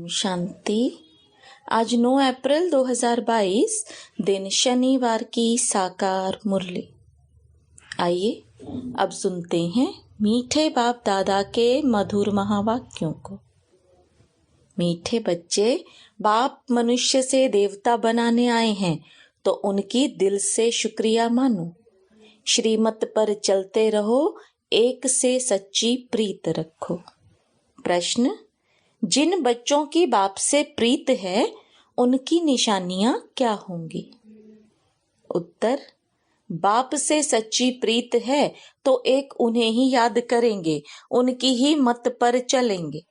शांति। आज 9 अप्रैल 2022 दिन शनिवार की साकार मुरली। आइए अब सुनते हैं मीठे बाप दादा के मधुर महावाक्यों को। मीठे बच्चे, बाप मनुष्य से देवता बनाने आए हैं तो उनकी दिल से शुक्रिया मानो। श्रीमत पर चलते रहो, एक से सच्ची प्रीत रखो। प्रश्न: जिन बच्चों की बाप से प्रीत है उनकी निशानियां क्या होंगी? उत्तर: बाप से सच्ची प्रीत है तो एक उन्हें ही याद करेंगे, उनकी ही मत पर चलेंगे।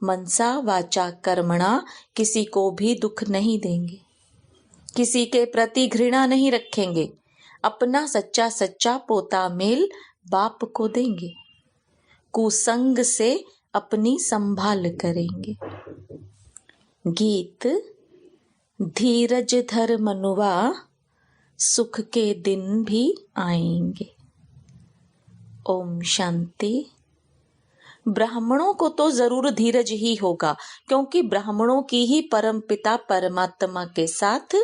मनसा वाचा कर्मणा किसी को भी दुख नहीं देंगे, किसी के प्रति घृणा नहीं रखेंगे, अपना सच्चा सच्चा पोता मेल बाप को देंगे। कुसंग से अपनी संभाल करेंगे। गीत: धीरज धर मनुआ, सुख के दिन भी आएंगे। ओम शांति। ब्राह्मणों को तो जरूर धीरज ही होगा, क्योंकि ब्राह्मणों की ही परमपिता परमात्मा के साथ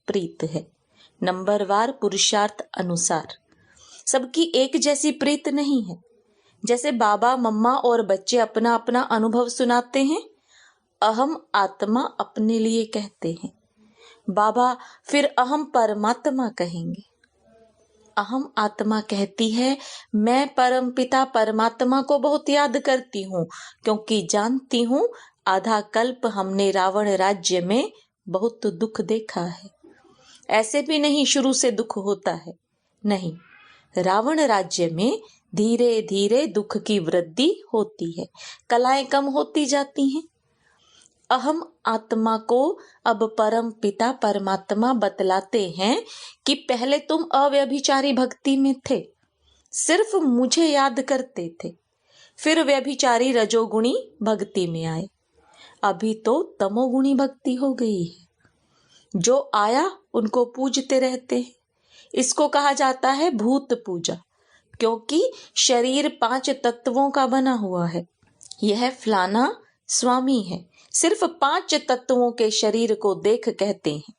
प्रीत है। नंबरवार पुरुषार्थ अनुसार सबकी एक जैसी प्रीत नहीं है। जैसे बाबा मम्मा और बच्चे अपना अपना अनुभव सुनाते हैं, अहम आत्मा अपने लिए कहते हैं, बाबा फिर अहम परमात्मा कहेंगे। अहम आत्मा कहती है, मैं परमपिता परमात्मा को बहुत याद करती हूँ, क्योंकि जानती हूँ आधा कल्प हमने रावण राज्य में बहुत दुख देखा है। ऐसे भी नहीं शुरू से दुख होता है, नहीं, रावण राज्य में धीरे धीरे दुख की वृद्धि होती है, कलाएं कम होती जाती हैं। अहम आत्मा को अब परम पिता परमात्मा बतलाते हैं कि पहले तुम अव्यभिचारी भक्ति में थे, सिर्फ मुझे याद करते थे, फिर व्यभिचारी रजोगुणी भक्ति में आए, अभी तो तमोगुणी भक्ति हो गई है। जो आया उनको पूजते रहते हैं। इसको कहा जाता है भूत पूजा, क्योंकि शरीर 5 तत्वों का बना हुआ है। यह फलाना स्वामी है, सिर्फ 5 तत्वों के शरीर को देख कहते हैं,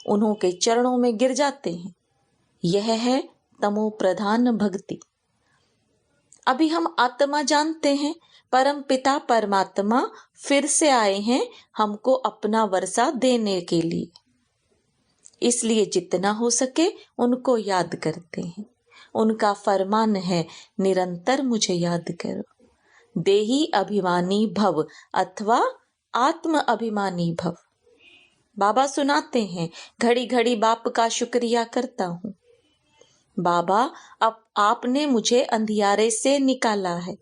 उन्हों के चरणों में गिर जाते हैं। यह है तमो प्रधान भक्ति। अभी हम आत्मा जानते हैं, परम पिता परमात्मा फिर से आए हैं हमको अपना वर्षा देने के लिए, इसलिए जितना हो सके उनको याद करते हैं। उनका फरमान है, निरंतर मुझे याद करो। देही अभिमानी भव अथवा आत्म अभिमानी भव। बाबा सुनाते हैं, घड़ी घड़ी बाप का शुक्रिया करता हूँ। बाबा, अब आपने मुझे अंधियारे से निकाला है।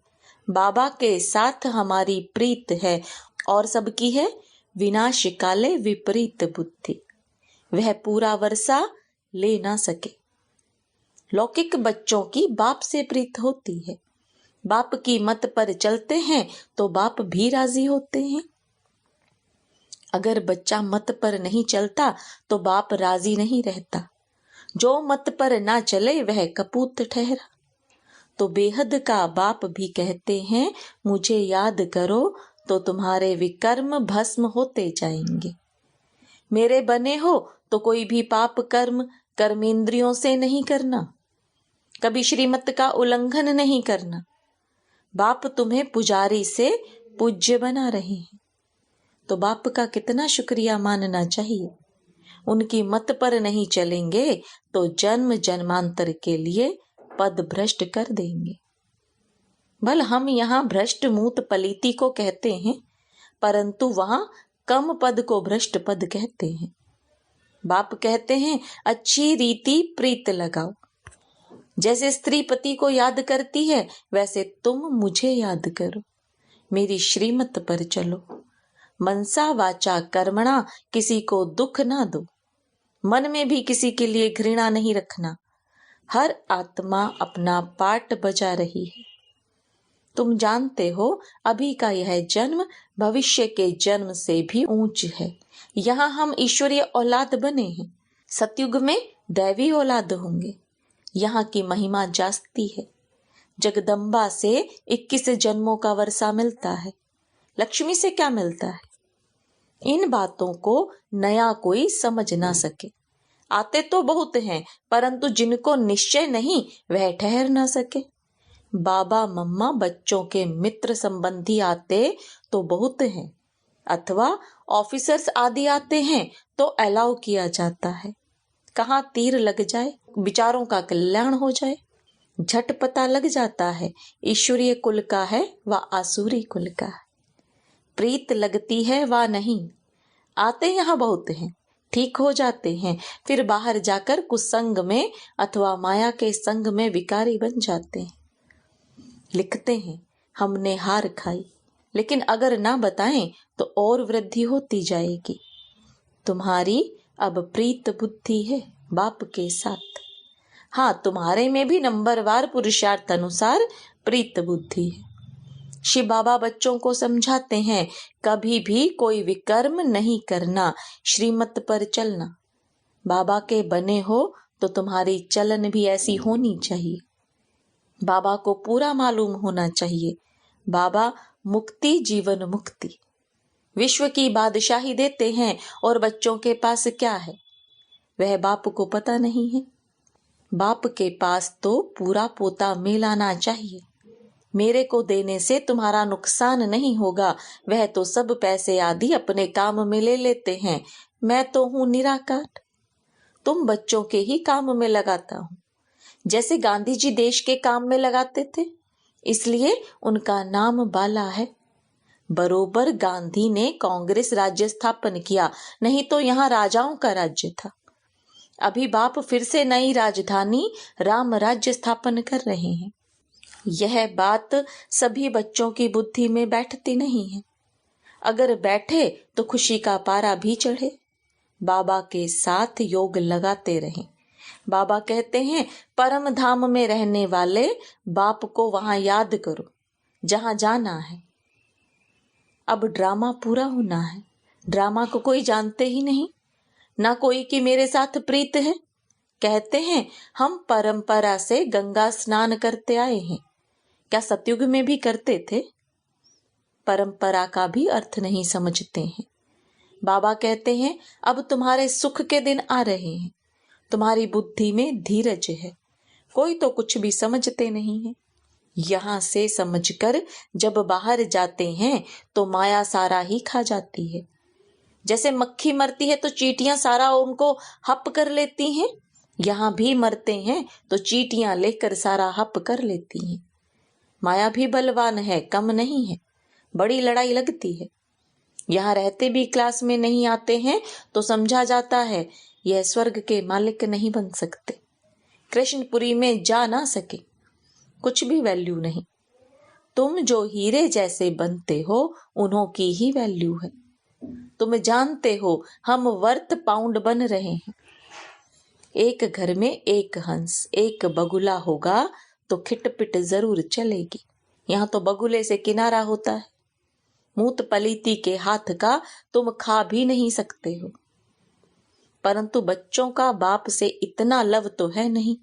बाबा के साथ हमारी प्रीत है और सबकी है विनाश काले विपरीत बुद्धि। वह पूरा वर्षा ले ना सके। लौकिक बच्चों की बाप से प्रीत होती है। बाप की मत पर चलते हैं तो बाप भी राजी होते हैं। अगर बच्चा मत पर नहीं चलता तो बाप राजी नहीं रहता। जो मत पर ना चले वह कपूत ठहरा। तो बेहद का बाप भी कहते हैं, मुझे याद करो तो तुम्हारे विकर्म भस्म होते जाएंगे। मेरे बने हो तो कोई भी पाप कर्म कर्मेंद्रियों से नहीं करना, कभी श्रीमत का उल्लंघन नहीं करना। बाप तुम्हें पुजारी से पूज्य बना रहे हैं, तो बाप का कितना शुक्रिया मानना चाहिए। उनकी मत पर नहीं चलेंगे तो जन्म जन्मांतर के लिए पद भ्रष्ट कर देंगे। भल हम यहाँ भ्रष्ट मूत पलीति को कहते हैं, परंतु वहां कम पद को भ्रष्ट पद कहते हैं। बाप कहते हैं, अच्छी रीति प्रीत लगाओ। जैसे स्त्री पति को याद करती है, वैसे तुम मुझे याद करो, मेरी श्रीमत पर चलो। मनसा वाचा कर्मणा किसी को दुख ना दो, मन में भी किसी के लिए घृणा नहीं रखना। हर आत्मा अपना पाठ बजा रही है। तुम जानते हो अभी का यह जन्म भविष्य के जन्म से भी ऊंच है। यहाँ हम ईश्वरीय औलाद बने हैं, सतयुग में दैवी औलाद होंगे। यहाँ की महिमा जास्ती है। जगदम्बा से 21 जन्मों का वर्षा मिलता है। लक्ष्मी से क्या मिलता है? इन बातों को नया कोई समझ ना सके। आते तो बहुत हैं, परंतु जिनको निश्चय नहीं वह ठहर ना सके। बाबा मम्मा बच्चों के मित्र संबंधी आते तो बहुत हैं, अथवा ऑफिसर्स आदि आते हैं तो अलाउ किया जाता है। कहाँ तीर लग जाए, विचारों का कल्याण हो जाए, झट पता लग जाता है ईश्वरीय कुल का है व आसुरी कुल का है। प्रीत लगती है व नहीं। आते यहाँ बहुत हैं, ठीक हो जाते हैं, फिर बाहर जाकर कुसंग में अथवा माया के संग में विकारी बन जाते हैं। लिखते हैं हमने हार खाई, लेकिन अगर ना बताएं तो और वृद्धि होती जाएगी। तुम्हारी अब प्रीत बुद्धि है बाप के साथ। हाँ, तुम्हारे में भी नंबरवार पुरुषार्थ अनुसार प्रीत बुद्धि है। शिव बाबा बच्चों को समझाते हैं कभी भी कोई विकर्म नहीं करना, श्रीमत पर चलना। बाबा के बने हो तो तुम्हारी चलन भी ऐसी होनी चाहिए। बाबा को पूरा मालूम होना चाहिए बाबा मुक्ति जीवन मुक्ति, विश्व की बादशाही देते हैं और बच्चों के पास क्या है वह बाप को पता नहीं है। बाप के पास तो पूरा पोता मिलाना चाहिए। मेरे को देने से तुम्हारा नुकसान नहीं होगा, वह तो सब पैसे आदि अपने काम में ले लेते हैं, मैं तो हूं निराकार। तुम बच्चों के ही काम में लगाता हूं, जैसे गांधी जी देश के काम में लगाते थे, इसलिए उनका नाम बाला है। बरोबर गांधी ने कांग्रेस राज्य स्थापन किया, नहीं तो यहाँ राजाओं का राज्य था। अभी बाप फिर से नई राजधानी राम राज्य स्थापन कर रहे हैं। यह बात सभी बच्चों की बुद्धि में बैठती नहीं है। अगर बैठे तो खुशी का पारा भी चढ़े। बाबा के साथ योग लगाते रहें। बाबा कहते हैं परम धाम में रहने वाले बाप को वहां याद करो जहां जाना है। अब ड्रामा पूरा होना है। ड्रामा को कोई जानते ही नहीं, ना कोई कि मेरे साथ प्रीत है। कहते हैं हम परंपरा से गंगा स्नान करते आए हैं। क्या सतयुग में भी करते थे? परंपरा का भी अर्थ नहीं समझते हैं। बाबा कहते हैं अब तुम्हारे सुख के दिन आ रहे हैं। तुम्हारी बुद्धि में धीरज है, कोई तो कुछ भी समझते नहीं है। यहां से समझकर जब बाहर जाते हैं तो माया सारा ही खा जाती है। जैसे मक्खी मरती है तो चींटियां सारा उनको हप कर लेती हैं, यहां भी मरते हैं तो चींटियां लेकर सारा हप कर लेती हैं। माया भी बलवान है, कम नहीं है, बड़ी लड़ाई लगती है। यहाँ रहते भी क्लास में नहीं आते हैं तो समझा जाता है यह स्वर्ग के मालिक नहीं बन सकते, कृष्णपुरी में जा ना सके, कुछ भी वैल्यू नहीं। तुम जो हीरे जैसे बनते हो उन्हों की ही वैल्यू है। तुम जानते हो हम वर्थ पाउंड बन रहे हैं। एक घर में एक हंस एक बगुला होगा तो खिटपिट जरूर चलेगी। यहाँ तो बगुले से किनारा होता है। मूत पलीती के हाथ का तुम खा भी नहीं सकते हो। परंतु बच्चों का बाप से इतना लव तो है नहीं,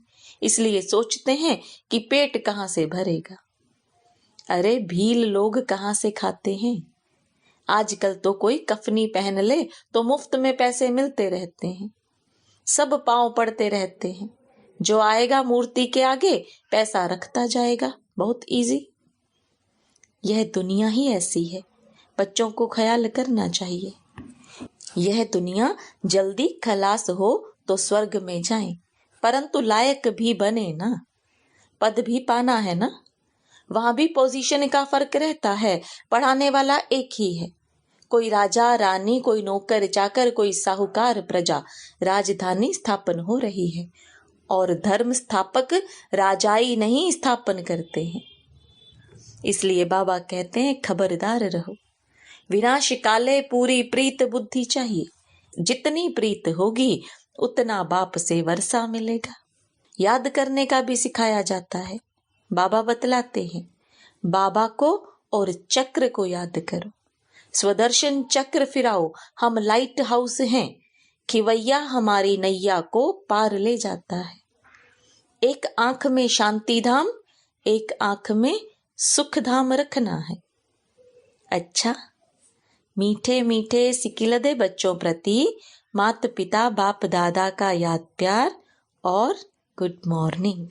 इसलिए सोचते हैं कि पेट कहाँ से भरेगा। अरे भील लोग कहाँ से खाते हैं। आजकल तो कोई कफनी पहन ले तो मुफ्त में पैसे मिलते रहते हैं, सब पांव पड़ते रहते हैं। जो आएगा मूर्ति के आगे पैसा रखता जाएगा, बहुत इजी। यह दुनिया ही ऐसी है, बच्चों को ख्याल करना चाहिए। यह दुनिया जल्दी खलास हो तो स्वर्ग में जाएं, परंतु लायक भी बने ना, पद भी पाना है ना। वहां भी पोजीशन का फर्क रहता है, पढ़ाने वाला एक ही है। कोई राजा रानी, कोई नौकर चाकर, कोई साहूकार प्रजा। राजधानी स्थापन हो रही है और धर्म स्थापक राजाई नहीं स्थापन करते हैं। इसलिए बाबा कहते हैं खबरदार रहो। विनाश काले पूरी प्रीत बुद्धि चाहिए। जितनी प्रीत होगी उतना बाप से वर्षा मिलेगा। याद करने का भी सिखाया जाता है। बाबा बतलाते हैं बाबा को और चक्र को याद करो। स्वदर्शन चक्र फिराओ, हम लाइट हाउस हैं, खिवैया हमारी नैया को पार ले जाता है। एक आंख में शांति धाम, एक आंख में सुख धाम रखना है। अच्छा, मीठे मीठे सिकिलदे बच्चों प्रति माता पिता बाप दादा का याद प्यार और गुड मॉर्निंग।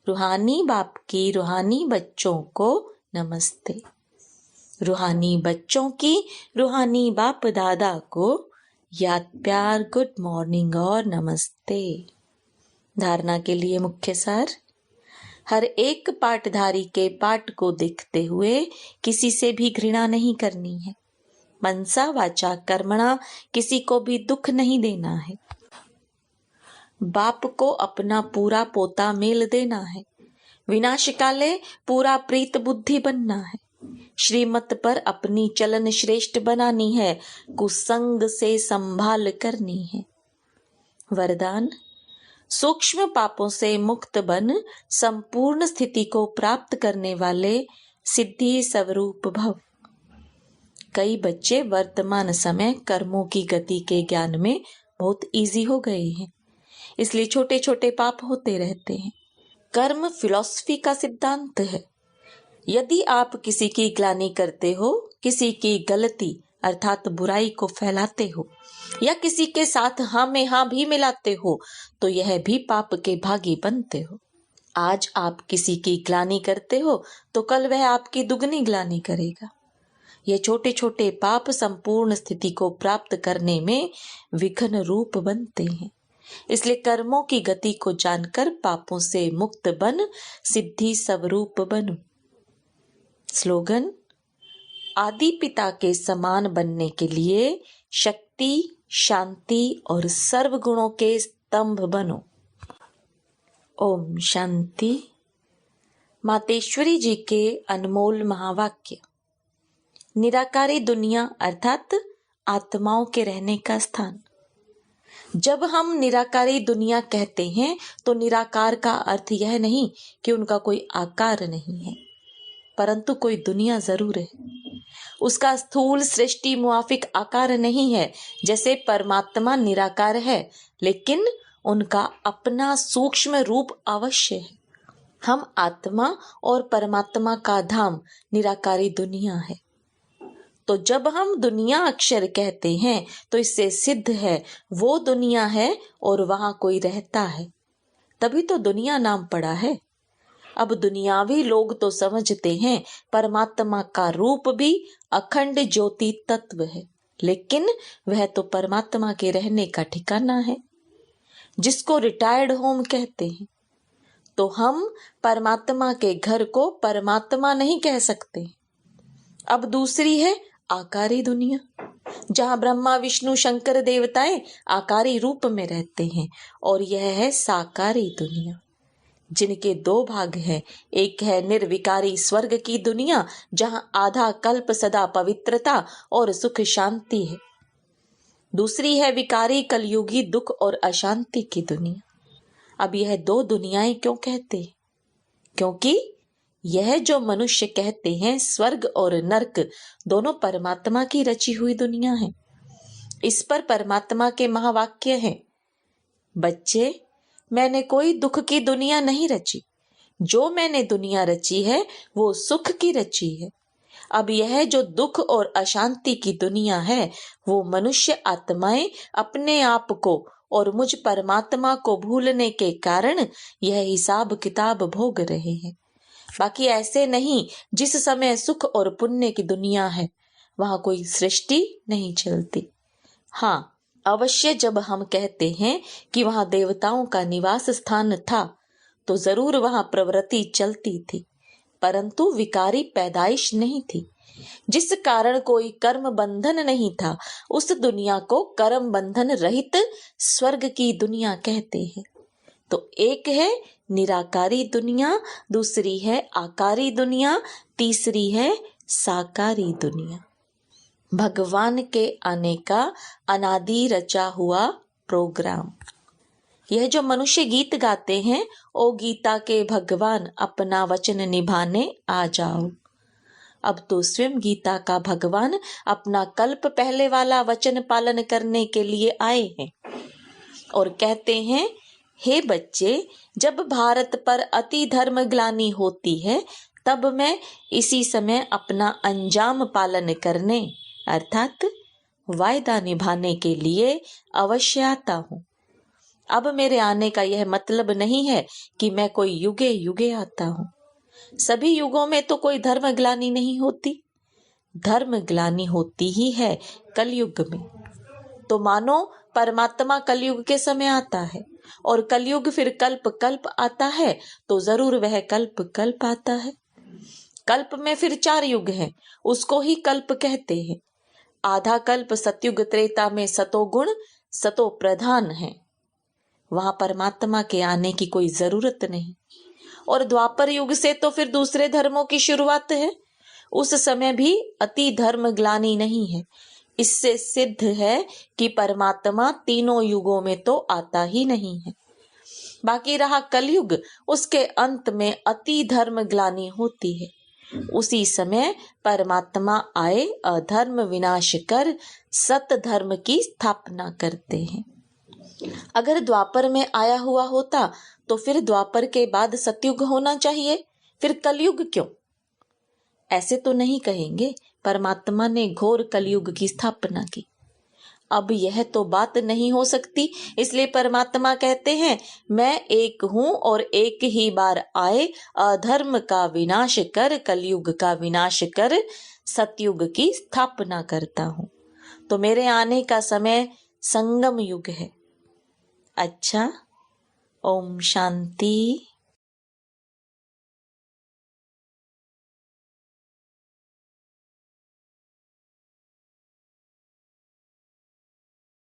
रूहानी बाप की रूहानी बच्चों को नमस्ते। रूहानी बच्चों की रूहानी बाप दादा को याद प्यार गुड मॉर्निंग और नमस्ते। धारणा के लिए मुख्य सार। हर एक पाठधारी के पाठ को देखते हुए किसी से भी घृणा नहीं करनी है। मनसा वाचा कर्मणा किसी को भी दुख नहीं देना है। बाप को अपना पूरा पोता मेल देना है। विनाश काले पूरा प्रीत बुद्धि बनना है। श्रीमत पर अपनी चलन श्रेष्ठ बनानी है। कुसंग से संभाल करनी है। वरदान। सूक्ष्म पापों से मुक्त बन संपूर्ण स्थिति को प्राप्त करने वाले सिद्धि स्वरूप भव। कई बच्चे वर्तमान समय कर्मों की गति के ज्ञान में बहुत इजी हो गए हैं, इसलिए छोटे छोटे पाप होते रहते हैं। कर्म फिलॉसफी का सिद्धांत है। यदि आप किसी की ग्लानि करते हो, किसी की गलती अर्थात बुराई को फैलाते हो या किसी के साथ हाँ में हाँ भी मिलाते हो, तो यह भी पाप के भागी बनते हो। आज आप किसी की ग्लानि करते हो तो कल वह आपकी दुगनी ग्लानि करेगा। ये छोटे छोटे पाप संपूर्ण स्थिति को प्राप्त करने में विघ्न रूप बनते हैं। इसलिए कर्मों की गति को जानकर पापों से मुक्त बन सिद्धि स्वरूप बनो। स्लोगन। आदि पिता के समान बनने के लिए शक्ति, शांति और सर्व गुणों के स्तंभ बनो। ओम शांति। मातेश्वरी जी के अनमोल महावाक्य। निराकारी दुनिया अर्थात आत्माओं के रहने का स्थान। जब हम निराकारी दुनिया कहते हैं तो निराकार का अर्थ यह नहीं कि उनका कोई आकार नहीं है, परंतु कोई दुनिया जरूर है। उसका स्थूल सृष्टि मुआफिक आकार नहीं है। जैसे परमात्मा निराकार है, लेकिन उनका अपना सूक्ष्म रूप अवश्य है। हम आत्मा और परमात्मा का धाम निराकारी दुनिया है। तो जब हम दुनिया अक्षर कहते हैं तो इससे सिद्ध है वो दुनिया है और वहां कोई रहता है, तभी तो दुनिया नाम पड़ा है। अब दुनियावी लोग तो समझते हैं परमात्मा का रूप भी अखंड ज्योति तत्व है, लेकिन वह तो परमात्मा के रहने का ठिकाना है, जिसको रिटायर्ड होम कहते हैं। तो हम परमात्मा के घर को परमात्मा नहीं कह सकते। अब दूसरी है आकारी दुनिया, जहां ब्रह्मा विष्णु शंकर देवताएं आकारी रूप में रहते हैं, और यह है साकारी दुनिया, जिनके दो भाग हैं। एक है निर्विकारी स्वर्ग की दुनिया, जहां आधा कल्प सदा पवित्रता और सुख शांति है। दूसरी है विकारी कलयुगी दुख और अशांति की दुनिया। अब यह दो दुनियाएं क्यों कहते हैं? क्योंकि यह जो मनुष्य कहते हैं स्वर्ग और नरक दोनों परमात्मा की रची हुई दुनिया है। इस पर परमात्मा के महावाक्य हैं। बच्चे, मैंने कोई दुख की दुनिया नहीं रची। जो मैंने दुनिया रची है वो सुख की रची है। अब यह जो दुख और अशांति की दुनिया है, वो मनुष्य आत्माएं अपने आप को और मुझ परमात्मा को भूलने के कारण यह हिसाब किताब भोग रहे हैं। बाकी ऐसे नहीं, जिस समय सुख और पुण्य की दुनिया है वहां कोई सृष्टि नहीं चलती। हाँ, अवश्य जब हम कहते हैं कि वहां देवताओं का निवास स्थान था, तो जरूर वहां प्रवृत्ति चलती थी, परंतु विकारी पैदाइश नहीं थी, जिस कारण कोई कर्म बंधन नहीं था। उस दुनिया को कर्म बंधन रहित स्वर्ग की दुनिया कहते हैं। तो एक है निराकारी दुनिया, दूसरी है आकारी दुनिया, तीसरी है साकारी दुनिया। भगवान के आने का अनादि रचा हुआ प्रोग्राम। यह जो मनुष्य गीत गाते हैं, ओ गीता के भगवान अपना वचन निभाने आ जाओ। अब तो स्वयं गीता का भगवान अपना कल्प पहले वाला वचन पालन करने के लिए आए हैं और कहते हैं, हे बच्चे, जब भारत पर अति धर्म ग्लानि होती है, तब मैं इसी समय अपना अंजाम पालन करने अर्थात वायदा निभाने के लिए अवश्य आता हूँ। अब मेरे आने का यह मतलब नहीं है कि मैं कोई युगे युगे आता हूँ। सभी युगों में तो कोई धर्म ग्लानि नहीं होती, धर्म ग्लानि होती ही है कलयुग में। तो मानो परमात्मा कलयुग के समय आता है और कलयुग फिर कल्प कल्प आता है, तो जरूर वह कल्प कल्प आता है। कल्प में फिर 4 युग हैं, उसको ही कल्प कहते हैं। आधा कल्प सतयुग त्रेता में सतोगुण सतो प्रधान है, वहां परमात्मा के आने की कोई जरूरत नहीं। और द्वापर युग से तो फिर दूसरे धर्मों की शुरुआत है, उस समय भी अति धर्म ग्लानि नहीं है। इससे सिद्ध है कि परमात्मा तीनों युगों में तो आता ही नहीं है। बाकी रहा कलयुग, उसके अंत में अति धर्म ग्लानि होती है। उसी समय परमात्मा आए अधर्म विनाश कर सत धर्म की स्थापना करते हैं। अगर द्वापर में आया हुआ होता तो फिर द्वापर के बाद सतयुग होना चाहिए, फिर कलयुग क्यों? ऐसे तो नहीं कहेंगे, परमात्मा ने घोर कलयुग की स्थापना की। अब यह तो बात नहीं हो सकती, इसलिए परमात्मा कहते हैं मैं एक हूं और एक ही बार आए अधर्म का विनाश कर, कलयुग का विनाश कर सतयुग की स्थापना करता हूं। तो मेरे आने का समय संगम युग है। अच्छा, ओम शांति।